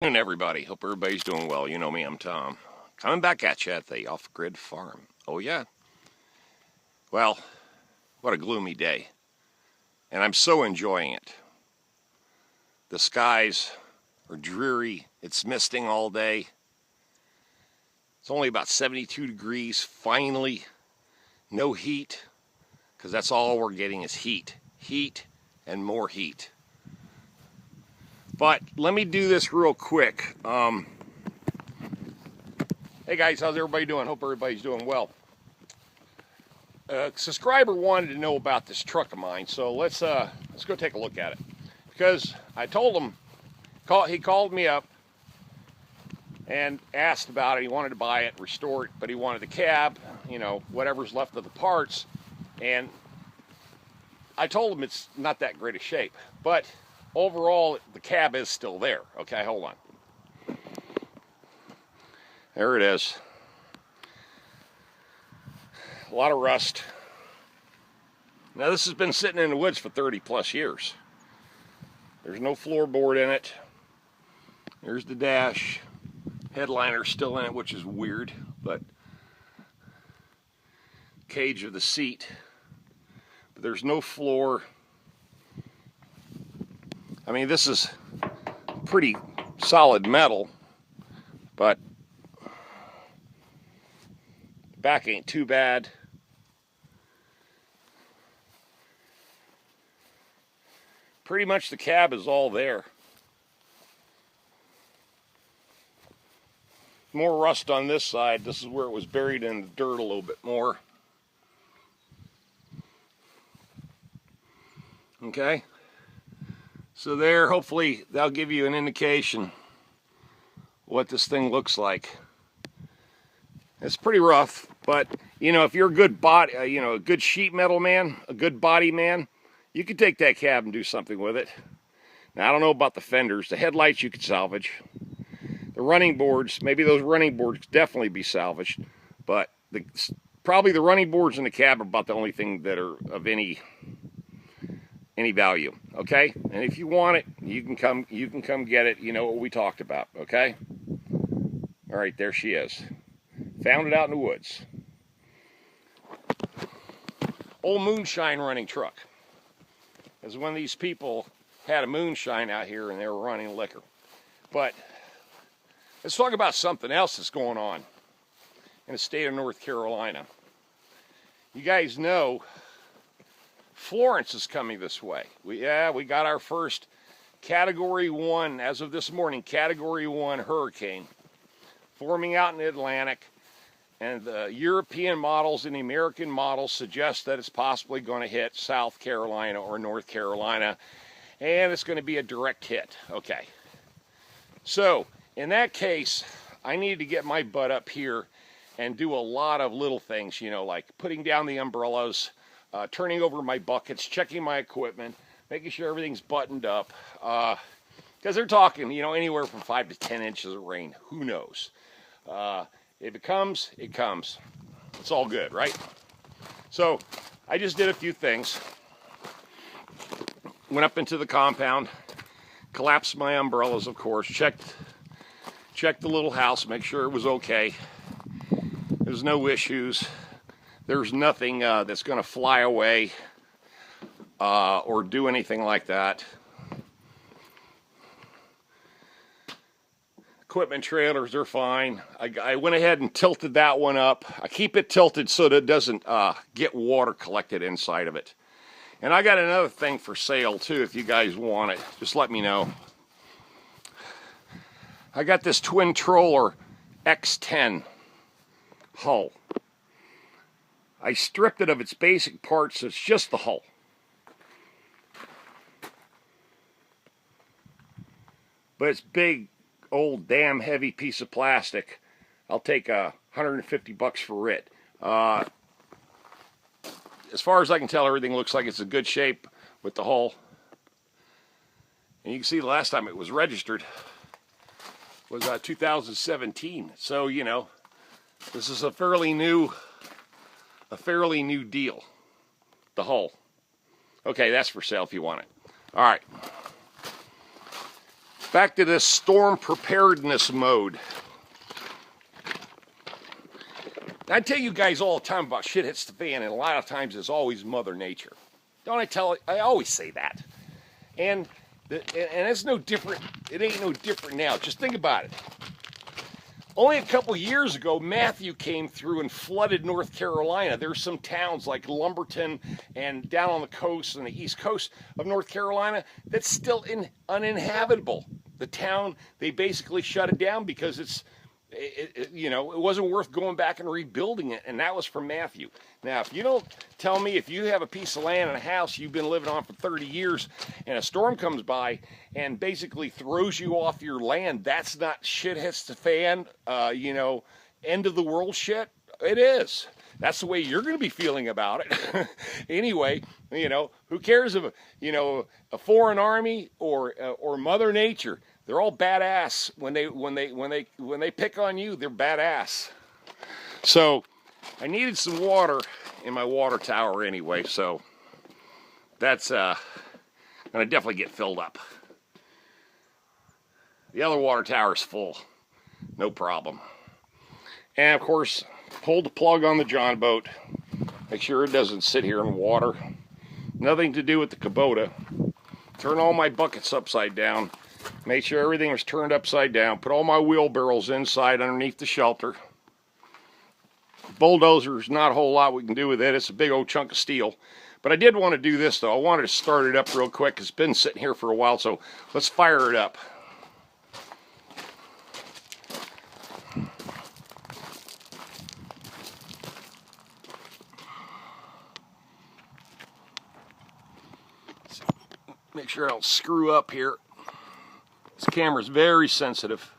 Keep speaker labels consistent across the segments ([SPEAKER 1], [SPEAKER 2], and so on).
[SPEAKER 1] Good afternoon, everybody. Hope everybody's doing well. You know me, I'm Tom. Coming back at you at the off-grid farm. Oh, yeah. Well, what a gloomy day. And I'm so enjoying it. The skies are dreary. It's misting all day. It's only about 72 degrees, finally. No heat, because that's all we're getting is heat. Heat and more heat. But let me do this real quick. Hey guys, how's everybody doing? Hope everybody's doing well. A subscriber wanted to know about this truck of mine, so let's go take a look at it. Because I told him, he called me up and asked about it. He wanted to buy it, restore it, but he wanted the cab, you know, whatever's left of the parts. And I told him it's not that great a shape, but overall the cab is still there. Okay, hold on. There it is. A lot of rust. Now this has been sitting in the woods for 30 plus years. There's no floorboard in it. There's the dash. Headliner's still in it, which is weird, but cage of the seat. But there's no floor. I mean, this is pretty solid metal, but back ain't too bad. Pretty much the cab is all there. More rust on this side. This is where it was buried in the dirt a little bit more. Okay. So there, hopefully that'll give you an indication what this thing looks like. It's pretty rough, but you know, if you're a good body, a good sheet metal man, a good body man, you could take that cab and do something with it. Now, I don't know about the fenders. The headlights you could salvage. The running boards, maybe those running boards could definitely be salvaged, but probably the running boards and the cab are about the only thing that are of any value. Okay, and if you want it, you can come get it. You know what we talked about. Okay. All right, there she is. Found it out in the woods. Old moonshine running truck. As when these people had a moonshine out here and they were running liquor. But let's talk about something else that's going on in the state of North Carolina. You guys know Florence is coming this way. We got our first Category 1, as of this morning, Category 1 hurricane forming out in the Atlantic. And the European models and the American models suggest that it's possibly going to hit South Carolina or North Carolina. And it's going to be a direct hit. Okay. So, in that case, I need to get my butt up here and do a lot of little things, you know, like putting down the umbrellas, turning over my buckets, checking my equipment, making sure everything's buttoned up. Because they're talking, you know, anywhere from 5 to 10 inches of rain. Who knows? If it comes, it comes. It's all good, right? So, I just did a few things. Went up into the compound, collapsed my umbrellas, of course, checked the little house, make sure it was okay. There's no issues. There's nothing that's going to fly away or do anything like that. Equipment trailers are fine. I went ahead and tilted that one up. I keep it tilted so that it doesn't get water collected inside of it. And I got another thing for sale too, if you guys want it. Just let me know. I got this twin troller X10 hull. I stripped it of its basic parts, so it's just the hull. But it's big, old, damn heavy piece of plastic. I'll take $150 for it. As far as I can tell, everything looks like it's in good shape with the hull. And you can see the last time it was registered was 2017. So, you know, this is a fairly new deal. The hull. Okay, that's for sale if you want it. All right. Back to this storm preparedness mode. I tell you guys all the time about shit hits the fan, and a lot of times it's always Mother Nature. Don't I tell it? I always say that. And it's no different. It ain't no different now. Just think about it. Only a couple years ago, Matthew came through and flooded North Carolina. There's some towns like Lumberton and down on the coast and the east coast of North Carolina that's still uninhabitable. The town, they basically shut it down because it wasn't worth going back and rebuilding it, and that was from Matthew. Now, if you don't tell me, if you have a piece of land and a house you've been living on for 30 years and a storm comes by and basically throws you off your land, that's not shit hits the fan, end of the world shit. It is. That's the way you're going to be feeling about it. Anyway, who cares if a foreign army or Mother Nature? They're all badass. When they pick on you, they're badass. So I needed some water in my water tower anyway, so that's gonna definitely get filled up. The other water tower is full, no problem. And of course, pull the plug on the John boat. Make sure it doesn't sit here in water. Nothing to do with the Kubota. Turn all my buckets upside down. Make sure everything is turned upside down. Put all my wheelbarrows inside underneath the shelter. Bulldozer's not a whole lot we can do with it. It's a big old chunk of steel. But I did want to do this though. I wanted to start it up real quick. It's been sitting here for a while, so let's fire it up. Make sure I don't screw up here. This camera's very sensitive.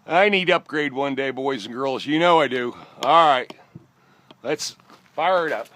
[SPEAKER 1] I need to upgrade one day, boys and girls. You know I do. All right, let's fire it up.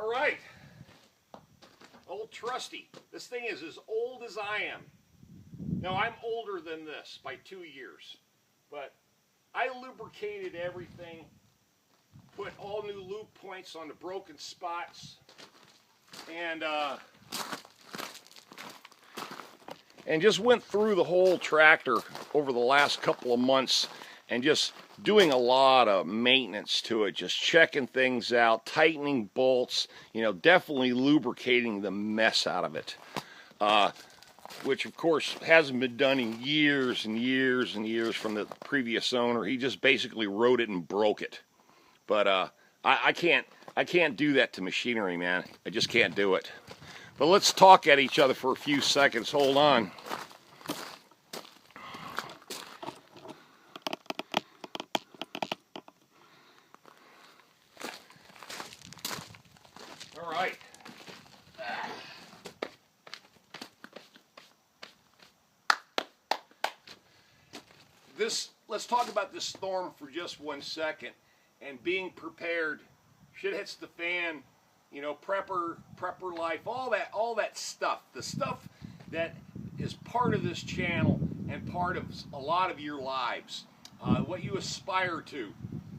[SPEAKER 1] All right, old trusty. This thing is as old as I am. Now, I'm older than this by 2 years, but I lubricated everything, put all new lube points on the broken spots, and just went through the whole tractor over the last couple of months and just doing a lot of maintenance to it, just checking things out, tightening bolts, definitely lubricating the mess out of it, which of course hasn't been done in years and years and years from the previous owner. He just basically wrote it and broke it. But I can't do that to machinery, man. I just can't do it. But let's talk at each other for a few seconds. Hold on. All right. Let's talk about this storm for just 1 second and being prepared. Shit hits the fan. you know, prepper life, all that stuff, the stuff that is part of this channel and part of a lot of your lives, what you aspire to,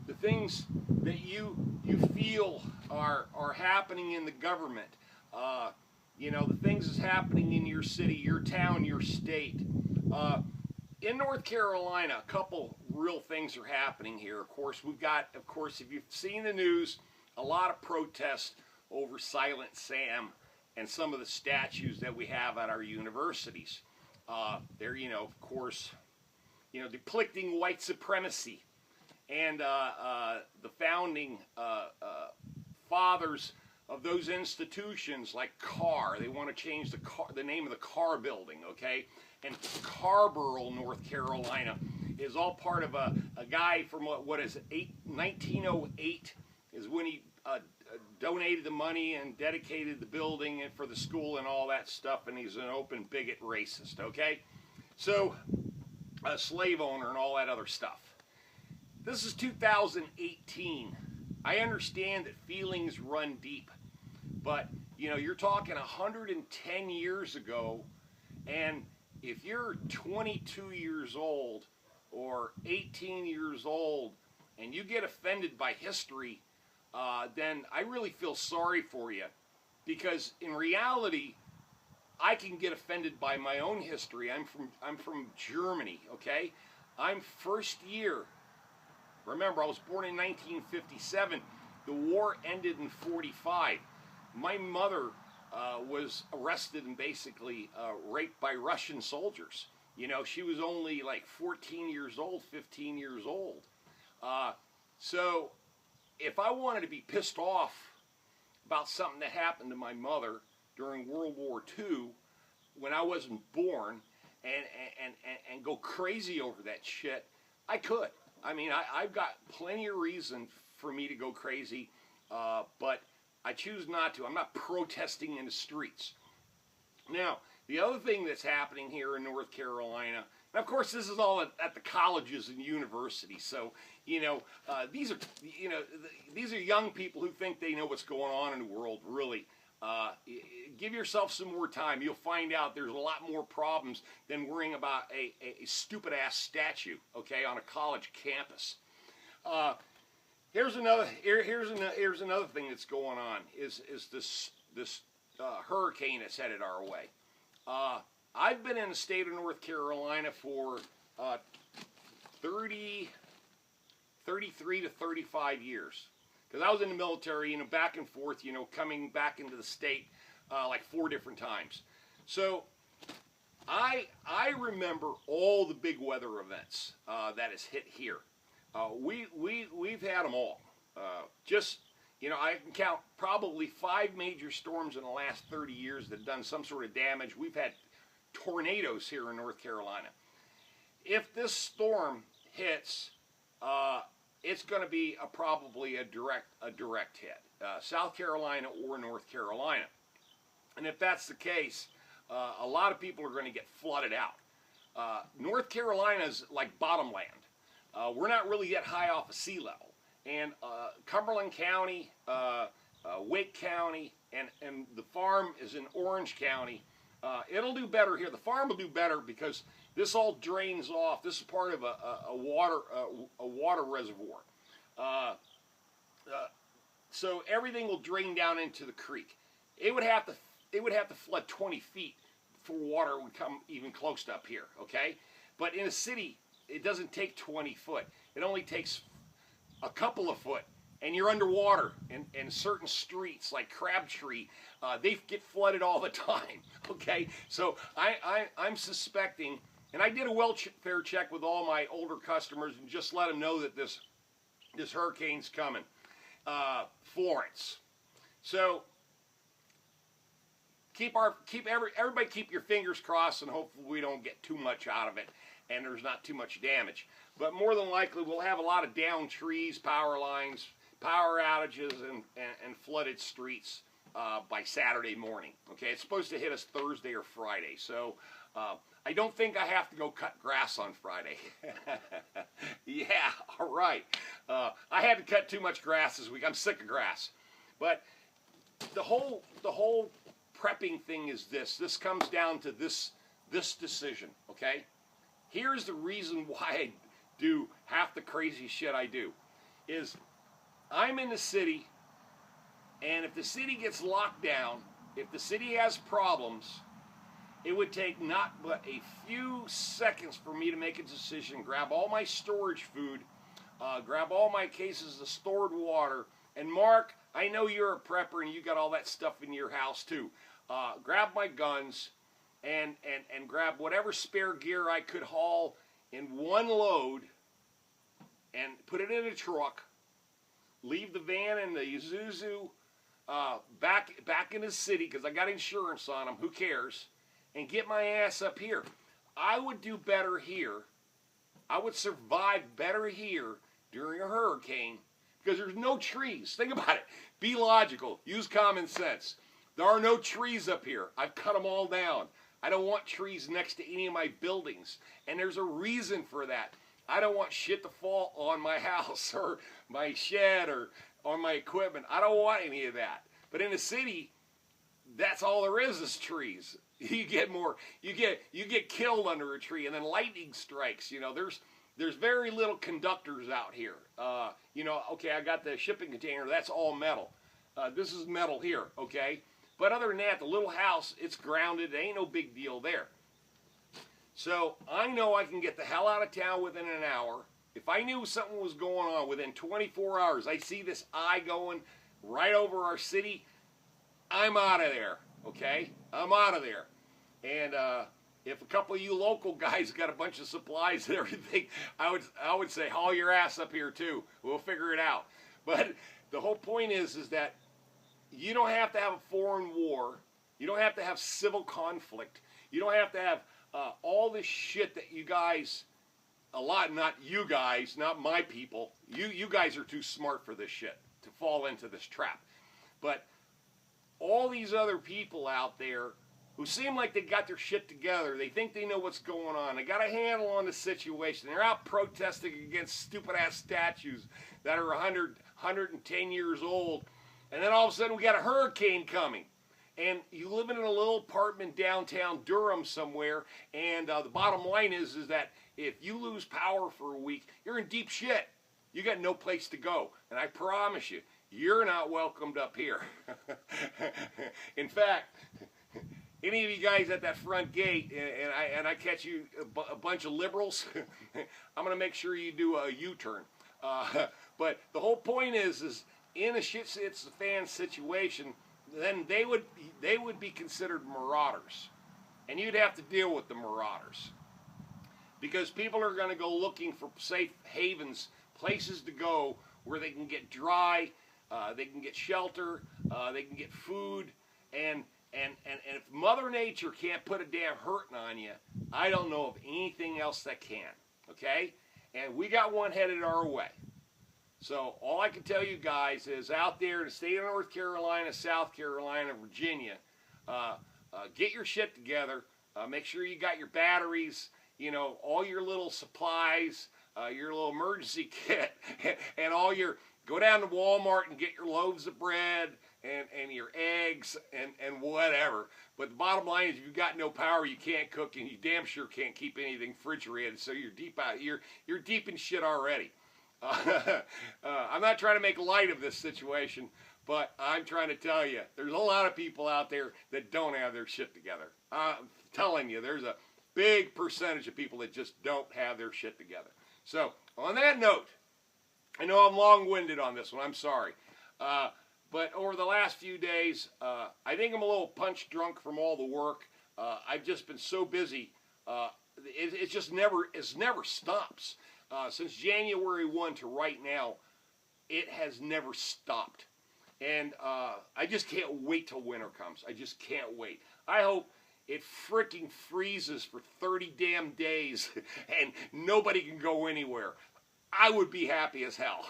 [SPEAKER 1] the things that you feel are happening in the government, you know, the things that's happening in your city, your town, your state. In North Carolina, a couple real things are happening here. Of course, we've got, of course, if you've seen the news, a lot of protests over Silent Sam and some of the statues that we have at our universities. They're, you know, of course, you know, depicting white supremacy and the founding fathers of those institutions, like Carr. They want to change the name of the Carr building, okay? And Carrboro, North Carolina, is all part of a guy from what is it, 1908 is when he donated the money and dedicated the building and for the school and all that stuff, and he's an open bigot racist, okay? So, a slave owner and all that other stuff. This is 2018. I understand that feelings run deep, but, you know, you're talking 110 years ago, and if you're 22 years old or 18 years old and you get offended by history, then I really feel sorry for you, because in reality, I can get offended by my own history. I'm from Germany, okay? I'm first year. Remember, I was born in 1957. The war ended in 45. My mother was arrested and basically raped by Russian soldiers. You know, she was only like 14 years old, 15 years old. So if I wanted to be pissed off about something that happened to my mother during World War II, when I wasn't born, and go crazy over that shit, I could. I mean, I've got plenty of reason for me to go crazy, but I choose not to. I'm not protesting in the streets. Now, the other thing that's happening here in North Carolina, and of course this is all at the colleges and universities, so, you know, these are young people who think they know what's going on in the world, really. Give yourself some more time. You'll find out there's a lot more problems than worrying about a stupid-ass statue, okay, on a college campus. Here's another thing that's going on, is this hurricane that's headed our way. I've been in the state of North Carolina for 33 to 35 years. Because I was in the military, you know, back and forth, you know, coming back into the state like 4 different times. So I remember all the big weather events that has hit here. We've had them all. Just, you know, I can count probably 5 major storms in the last 30 years that have done some sort of damage. We've had tornadoes here in North Carolina. If this storm hits, it's going to be probably a direct hit, South Carolina or North Carolina. And if that's the case, a lot of people are going to get flooded out. North Carolina is like bottomland. We're not really yet high off of sea level. And Cumberland County, Wake County, and the farm is in Orange County. It'll do better here. The farm will do better because this all drains off. This is part of a water reservoir. So everything will drain down into the creek. It would have to flood 20 feet before water would come even close to up here, okay? But in a city, it doesn't take 20 foot. It only takes a couple of foot, and you're underwater. And certain streets like Crabtree, they get flooded all the time, okay? So I'm suspecting, and I did a welfare check with all my older customers and just let them know that this hurricane's coming. Florence. So everybody keep your fingers crossed, and hopefully we don't get too much out of it and there's not too much damage. But more than likely we'll have a lot of downed trees, power lines, power outages, and flooded streets by Saturday morning. Okay, it's supposed to hit us Thursday or Friday, so I don't think I have to go cut grass on Friday. Yeah, all right. I had to cut too much grass this week. I'm sick of grass. But the whole prepping thing is this. This comes down to this decision, okay? Here's the reason why I do half the crazy shit I do. Is I'm in the city, and if the city gets locked down, if the city has problems, it would take not but a few seconds for me to make a decision, grab all my storage food, grab all my cases of stored water, and Mark, I know you're a prepper and you got all that stuff in your house too. Grab my guns and grab whatever spare gear I could haul in one load and put it in a truck, leave the van and the Isuzu back in the city because I got insurance on them, who cares, and get my ass up here. I would do better here. I would survive better here during a hurricane because there's no trees. Think about it. Be logical. Use common sense. There are no trees up here. I've cut them all down. I don't want trees next to any of my buildings. And there's a reason for that. I don't want shit to fall on my house or my shed or on my equipment. I don't want any of that. But in the city, that's all there is trees. You get more, you get killed under a tree, and then lightning strikes. You know, there's very little conductors out here. You know, okay, I got the shipping container. That's all metal. This is metal here, okay? But other than that, the little house, it's grounded. There ain't no big deal there. So I know I can get the hell out of town within an hour. If I knew something was going on within 24 hours, I see this eye going right over our city, I'm out of there, okay? I'm out of there. And if a couple of you local guys got a bunch of supplies and everything, I would say, haul your ass up here too. We'll figure it out. But the whole point is that you don't have to have a foreign war. You don't have to have civil conflict. You don't have to have all this shit that you guys, not you guys, not my people. You guys are too smart for this shit to fall into this trap. But all these other people out there who seem like they got their shit together, they think they know what's going on, they got a handle on the situation, they're out protesting against stupid-ass statues that are 110 years old, and then all of a sudden we got a hurricane coming. And you live in a little apartment downtown Durham somewhere, and the bottom line is that if you lose power for a week, you're in deep shit. You got no place to go. And I promise you, you're not welcomed up here. In fact, any of you guys at that front gate, and I catch you a bunch of liberals, I'm going to make sure you do a U-turn. But the whole point is in a shit-it's-the-fan situation, then they would be considered marauders. And you'd have to deal with the marauders. Because people are going to go looking for safe havens, places to go where they can get dry, they can get shelter, they can get food, and if Mother Nature can't put a damn hurting on you, I don't know of anything else that can, okay? And we got one headed our way. So all I can tell you guys is out there in the state of North Carolina, South Carolina, Virginia, get your shit together. Make sure you got your batteries, you know, all your little supplies, your little emergency kit, and go down to Walmart and get your loaves of bread and your eggs and whatever. But the bottom line is if you've got no power, you can't cook, and you damn sure can't keep anything refrigerated, so you're deep in shit already. I'm not trying to make light of this situation, but I'm trying to tell you, there's a lot of people out there that don't have their shit together. I'm telling you, there's a big percentage of people that just don't have their shit together. So, on that note, I know I'm long-winded on this one, I'm sorry. But over the last few days, I think I'm a little punch drunk from all the work. I've just been so busy, it never stops. Since January 1 to right now, it has never stopped. And I just can't wait till winter comes. I just can't wait. I hope it freaking freezes for 30 damn days and nobody can go anywhere. I would be happy as hell.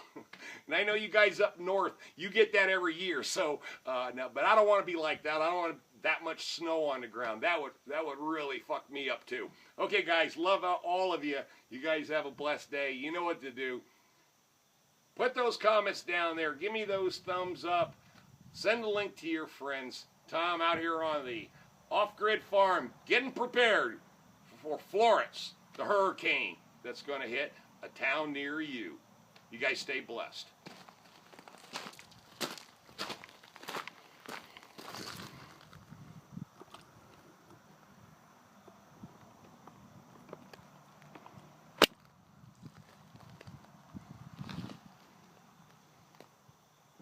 [SPEAKER 1] And I know you guys up north, you get that every year. So, no, but I don't want to be like that. I don't want that much snow on the ground. That would really fuck me up too. Okay, guys, love all of you. You guys have a blessed day. You know what to do. Put those comments down there. Give me those thumbs up. Send the link to your friends. Tom out here on the off-grid farm getting prepared for Florence, the hurricane that's going to hit a town near you. You guys stay blessed.